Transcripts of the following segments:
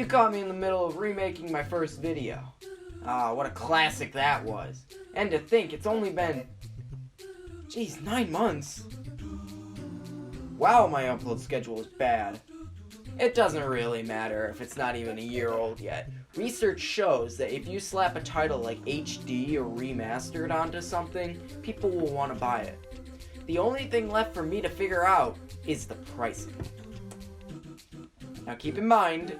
caught me in the middle of remaking my first video. Ah, what a classic that was. And to think, it's only been... Geez, 9 months. Wow, my upload schedule is bad. It doesn't really matter if it's not even a year old yet. Research shows that if you slap a title like HD or Remastered onto something, people will want to buy it. The only thing left for me to figure out is the pricing. Now keep in mind,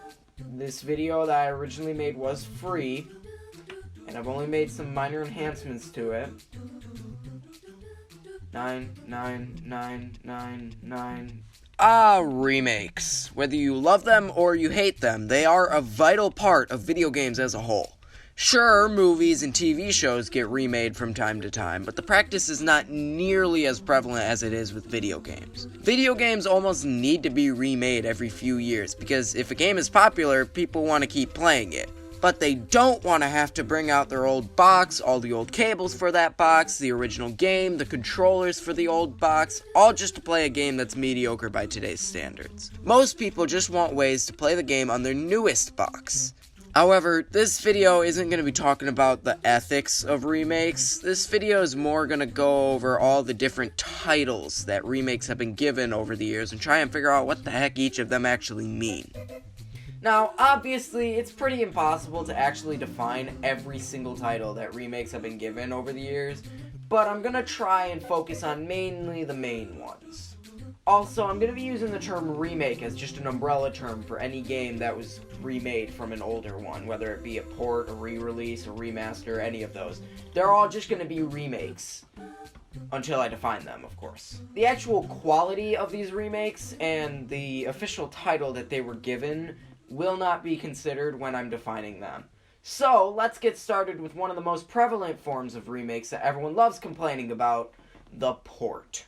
this video that I originally made was free, and I've only made some minor enhancements to it. 99999. Remakes. Whether you love them or you hate them, they are a vital part of video games as a whole. Sure, movies and TV shows get remade from time to time, but the practice is not nearly as prevalent as it is with video games. Video games almost need to be remade every few years, because if a game is popular, people want to keep playing it. But they don't want to have to bring out their old box, all the old cables for that box, the original game, the controllers for the old box, all just to play a game that's mediocre by today's standards. Most people just want ways to play the game on their newest box. However, this video isn't going to be talking about the ethics of remakes. This video is more going to go over all the different titles that remakes have been given over the years and try and figure out what the heck each of them actually mean. Now, obviously, it's pretty impossible to actually define every single title that remakes have been given over the years, but I'm going to try and focus on mainly the main ones. Also, I'm going to be using the term remake as just an umbrella term for any game that was remade from an older one, whether it be a port, a re-release, a remaster, any of those. They're all just going to be remakes, until I define them, of course. The actual quality of these remakes and the official title that they were given will not be considered when I'm defining them. So, let's get started with one of the most prevalent forms of remakes that everyone loves complaining about, the port.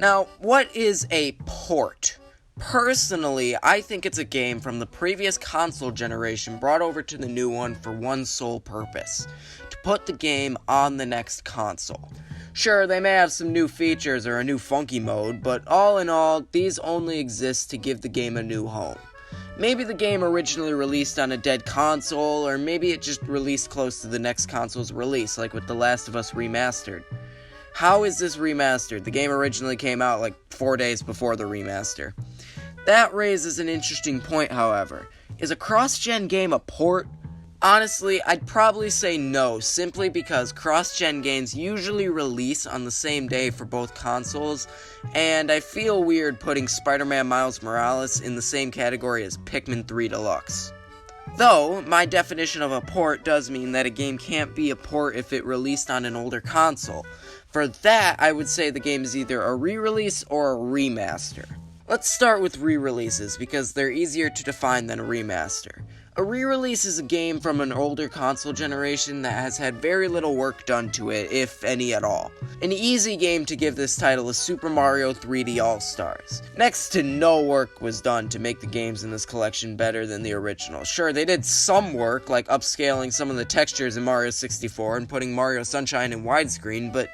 Now, what is a port? Personally, I think it's a game from the previous console generation brought over to the new one for one sole purpose: to put the game on the next console. Sure, they may have some new features or a new funky mode, but all in all, these only exist to give the game a new home. Maybe the game originally released on a dead console, or maybe it just released close to the next console's release, like with The Last of Us Remastered. How is this remastered? The game originally came out like 4 days before the remaster. That raises an interesting point, however. Is a cross-gen game a port? Honestly, I'd probably say no, simply because cross-gen games usually release on the same day for both consoles, and I feel weird putting Spider-Man Miles Morales in the same category as Pikmin 3 Deluxe. Though, my definition of a port does mean that a game can't be a port if it released on an older console. For that, I would say the game is either a re-release or a remaster. Let's start with re-releases, because they're easier to define than a remaster. A re-release is a game from an older console generation that has had very little work done to it, if any at all. An easy game to give this title is Super Mario 3D All-Stars. Next to no work was done to make the games in this collection better than the original. Sure, they did some work, like upscaling some of the textures in Mario 64 and putting Mario Sunshine in widescreen, but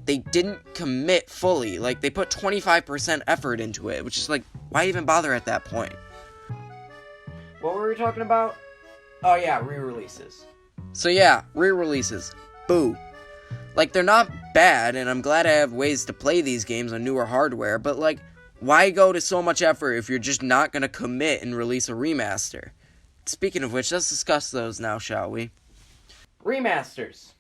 they didn't commit fully. Like, they put 25% effort into it, which is like, why even bother at that point? What were we talking about? Oh yeah, re-releases. So yeah, re-releases. Boo. Like, they're not bad, and I'm glad I have ways to play these games on newer hardware, but like, why go to so much effort if you're just not gonna commit and release a remaster? Speaking of which, let's discuss those now, shall we? Remasters.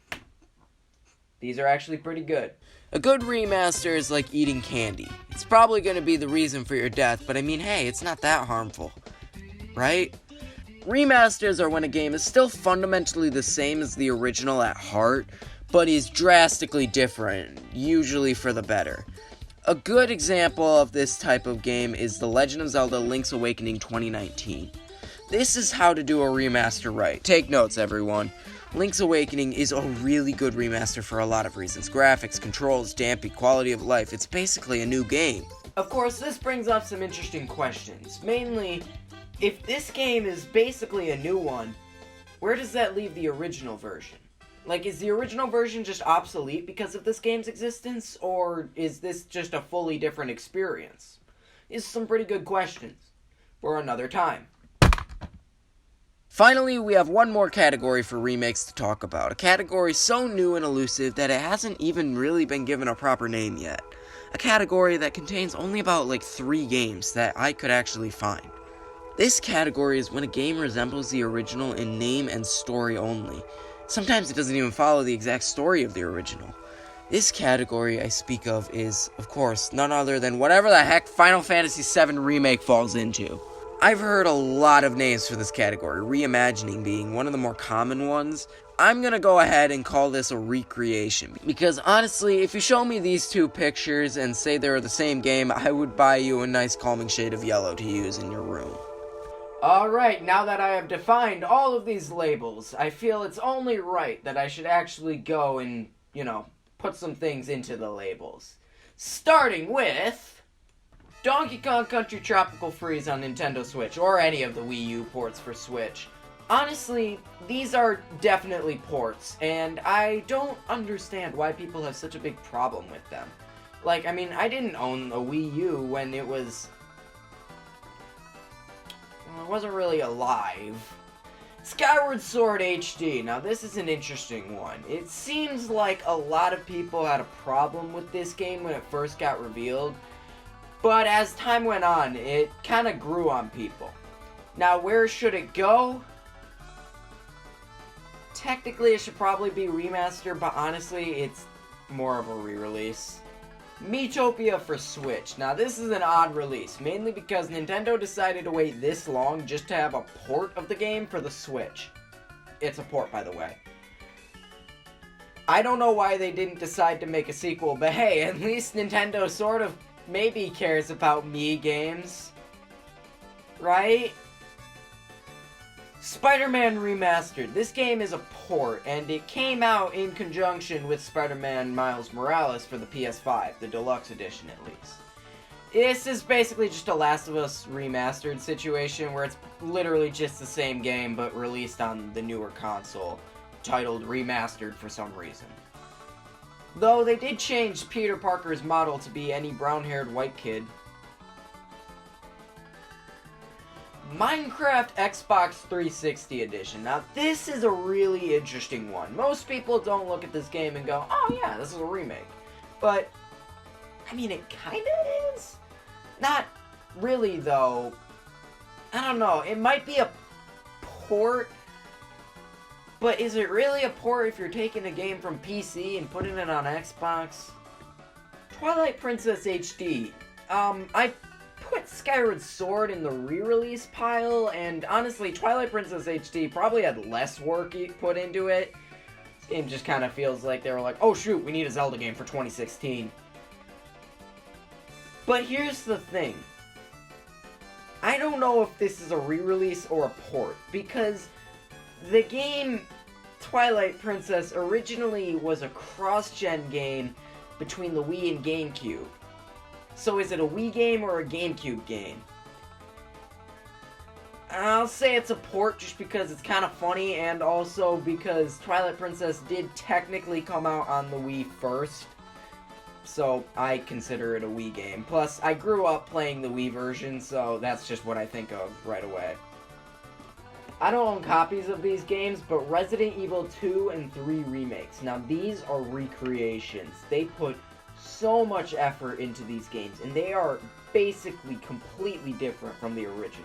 These are actually pretty good. A good remaster is like eating candy. It's probably gonna be the reason for your death, but I mean, hey, it's not that harmful. Right? Remasters are when a game is still fundamentally the same as the original at heart, but is drastically different, usually for the better. A good example of this type of game is The Legend of Zelda: Link's Awakening 2019. This is how to do a remaster right. Take notes, everyone. Link's Awakening is a really good remaster for a lot of reasons. Graphics, controls, damping, quality of life. It's basically a new game. Of course, this brings up some interesting questions. Mainly, if this game is basically a new one, where does that leave the original version? Like, is the original version just obsolete because of this game's existence, or is this just a fully different experience? These are some pretty good questions for another time. Finally, we have one more category for remakes to talk about. A category so new and elusive that it hasn't even really been given a proper name yet. A category that contains only about 3 games that I could actually find. This category is when a game resembles the original in name and story only. Sometimes it doesn't even follow the exact story of the original. This category I speak of is, of course, none other than whatever the heck Final Fantasy VII Remake falls into. I've heard a lot of names for this category, reimagining being one of the more common ones. I'm gonna go ahead and call this a recreation, because honestly, if you show me these two pictures and say they're the same game, I would buy you a nice calming shade of yellow to use in your room. Alright, now that I have defined all of these labels, I feel it's only right that I should actually go and, put some things into the labels. Starting with Donkey Kong Country Tropical Freeze on Nintendo Switch, or any of the Wii U ports for Switch. Honestly, these are definitely ports, and I don't understand why people have such a big problem with them. I didn't own a Wii U when it wasn't really alive. Skyward Sword HD. Now, this is an interesting one. It seems like a lot of people had a problem with this game when it first got revealed, but as time went on, it kind of grew on people. Now, where should it go? Technically, it should probably be remastered, but honestly, it's more of a re-release. Miitopia for Switch. Now, this is an odd release, mainly because Nintendo decided to wait this long just to have a port of the game for the Switch. It's a port, by the way. I don't know why they didn't decide to make a sequel, but hey, at least Nintendo sort of maybe cares about Mii games, right? Spider-Man Remastered. This game is a port, and it came out in conjunction with Spider-Man Miles Morales for the PS5, the deluxe edition at least. This is basically just a Last of Us Remastered situation, where it's literally just the same game, but released on the newer console, titled Remastered for some reason. Though they did change Peter Parker's model to be any brown-haired white kid. Minecraft Xbox 360 Edition. Now, this is a really interesting one. Most people don't look at this game and go, oh yeah, this is a remake. But, it kinda is? Not really, though. I don't know, it might be a port, but is it really a port if you're taking a game from PC and putting it on Xbox? Twilight Princess HD. I put Skyward Sword in the re-release pile, and honestly, Twilight Princess HD probably had less work put into it. This game just kind of feels like they were like, oh shoot, we need a Zelda game for 2016. But here's the thing. I don't know if this is a re-release or a port, because the game Twilight Princess originally was a cross-gen game between the Wii and GameCube. So is it a Wii game or a GameCube game? I'll say it's a port just because it's kind of funny, and also because Twilight Princess did technically come out on the Wii first. So I consider it a Wii game. Plus, I grew up playing the Wii version, so that's just what I think of right away. I don't own copies of these games, but Resident Evil 2 and 3 remakes. Now, these are recreations. They put so much effort into these games, and they are basically completely different from the originals.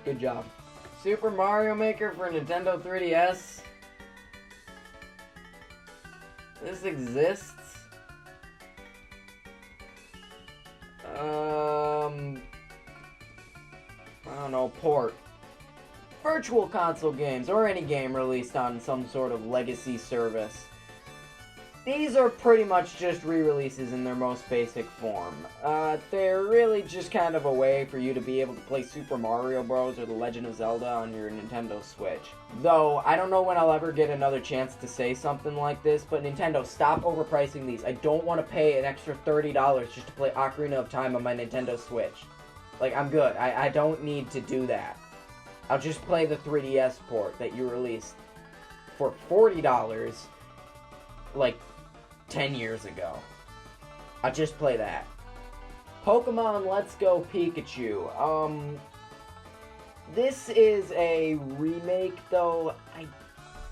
Good job. Super Mario Maker for Nintendo 3DS. This exists. I don't know, port. Virtual console games, or any game released on some sort of legacy service. These are pretty much just re-releases in their most basic form. They're really just kind of a way for you to be able to play Super Mario Bros. Or The Legend of Zelda on your Nintendo Switch. Though, I don't know when I'll ever get another chance to say something like this, but Nintendo, stop overpricing these. I don't want to pay an extra $30 just to play Ocarina of Time on my Nintendo Switch. I'm good. I don't need to do that. I'll just play the 3DS port that you released for $40, 10 years ago. I'll just play that. Pokemon Let's Go Pikachu. This is a remake, though. I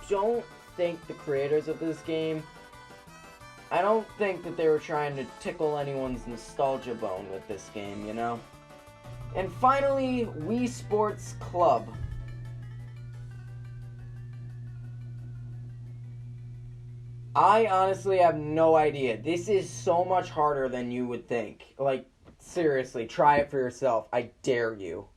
don't think the creators of this game, I don't think that they were trying to tickle anyone's nostalgia bone with this game, you know? And finally, Wii Sports Club. I honestly have no idea. This is so much harder than you would think. Like, seriously, try it for yourself. I dare you.